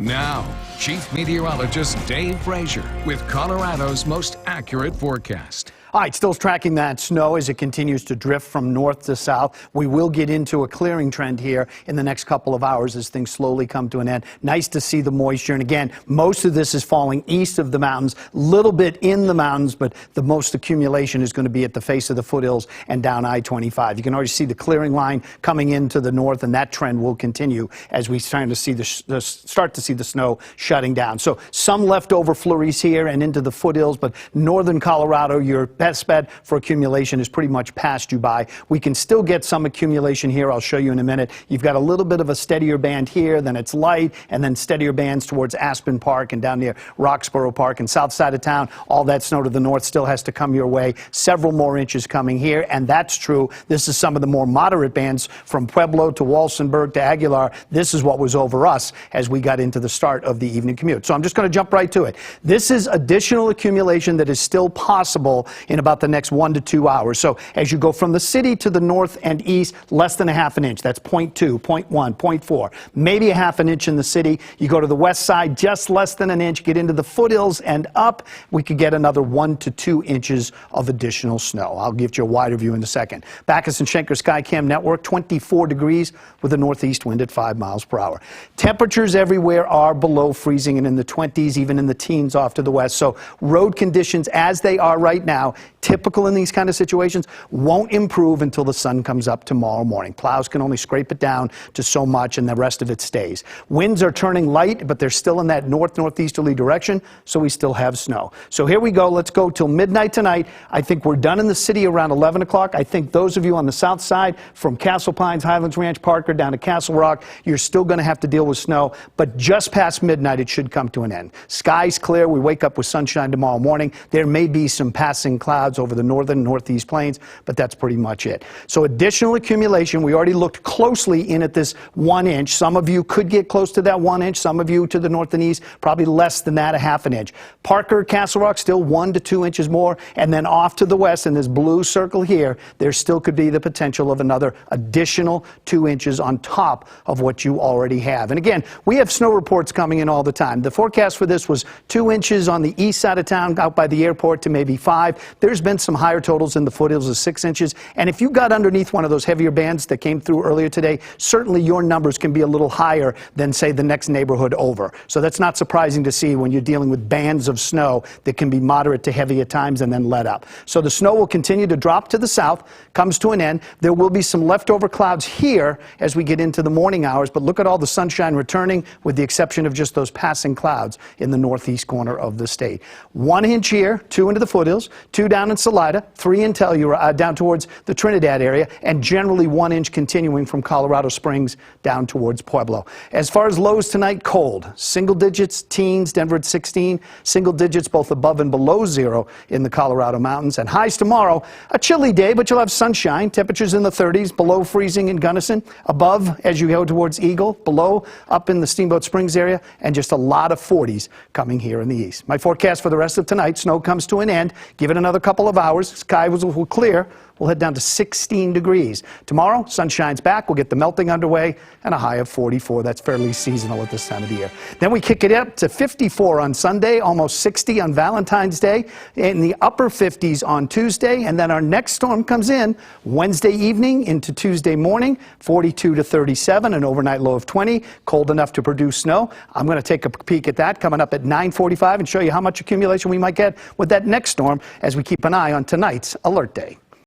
Now, Chief Meteorologist Dave Frazier with Colorado's most accurate forecast. All right, still tracking that snow as it continues to drift from north to south. We will get into a clearing trend here in the next couple of hours as things slowly come to an end. Nice to see the moisture. And again, most of this is falling east of the mountains, little bit in the mountains, but the most accumulation is going to be at the face of the foothills and down I-25. You can already see the clearing line coming into the north, and that trend will continue as we start to see the snow shutting down. So some leftover flurries here and into the foothills, but northern Colorado, your best bet for accumulation is pretty much passed you by. We can still get some accumulation here. I'll show you in a minute. You've got a little bit of a steadier band here, then it's light, and then steadier bands towards Aspen Park and down near Roxborough Park and south side of town. All that snow to the north still has to come your way. Several more inches coming here, and that's true. This is some of the more moderate bands from Pueblo to Walsenburg to Aguilar. This is what was over us as we got into the start of the evening commute. So I'm just going to jump right to it. This is additional accumulation that is still possible in about the next 1 to 2 hours. So as you go from the city to the north and east, less than a half an inch. That's 0.2, 0.1, 0.4, maybe a half an inch in the city. You go to the west side, just less than an inch. Get into the foothills and up, we could get another 1 to 2 inches of additional snow. I'll give you a wider view in a second. Backus and Schenker Skycam Network, 24 degrees with a northeast wind at 5 miles per hour. Temperatures everywhere are below freezing and in the 20s, even in the teens off to the west. So road conditions as they are right now, typical in these kind of situations, won't improve until the sun comes up tomorrow morning. Plows can only scrape it down to so much and the rest of it stays. Winds are turning light, but they're still in that north-northeasterly direction, so we still have snow. So here we go. Let's go till midnight tonight. I think we're done in the city around 11 o'clock. I think those of you on the south side from Castle Pines, Highlands Ranch, Parker down to Castle Rock, you're still going to have to deal with snow, but just past midnight it should come to an end. Skies clear. We wake up with sunshine tomorrow morning. There may be some passing clouds over the northern and northeast plains, but that's pretty much it. So additional accumulation. We already looked closely in at this 1 inch. Some of you could get close to that 1 inch. Some of you to the north and east, probably less than that, a half an inch. Parker, Castle Rock, still 1 to 2 inches more. And then off to the west in this blue circle here, there still could be the potential of another additional 2 inches on top of what you already have. And again, we have snow reports coming in all the time. The forecast for this was 2 inches on the east side of town, out by the airport, to maybe 5. There's been some higher totals in the foothills of 6 inches. And if you got underneath one of those heavier bands that came through earlier today, certainly your numbers can be a little higher than, say, the next neighborhood over. So that's not surprising to see when you're dealing with bands of snow that can be moderate to heavy at times and then let up. So the snow will continue to drop to the south, comes to an end. There will be some leftover clouds here as we get into the morning hours, but look at all the sunshine returning with the exception of just those passing clouds in the northeast corner of the state. 1 inch here, 2 into the foothills, 2 down in Salida, 3 in Telluride, down towards the Trinidad area, and generally 1 inch continuing from Colorado Springs down towards Pueblo. As far as lows tonight, cold. Single digits, teens, Denver at 16, single digits both above and below zero in the Colorado mountains. And highs tomorrow, a chilly day, but you'll have sunshine. Temperatures in the 30s, below freezing in Gunnison, above as you go towards Eagle, below up in the Steamboat Springs area, and just a lot of 40s coming here in the east. My forecast for the rest of tonight, snow comes to an end. Give it another couple of hours. Sky will clear. We'll head down to 16 degrees. Tomorrow, sun shines back. We'll get the melting underway and a high of 44. That's fairly seasonal at this time of the year. Then we kick it up to 54 on Sunday, almost 60 on Valentine's Day, in the upper 50s on Tuesday. And then our next storm comes in Wednesday evening into Tuesday morning, 42 to 37, an overnight low of 20, cold enough to produce snow. I'm going to take a peek at that coming up at 9:45 and show you how much accumulation we might get with that next storm as we keep an eye on tonight's Alert Day.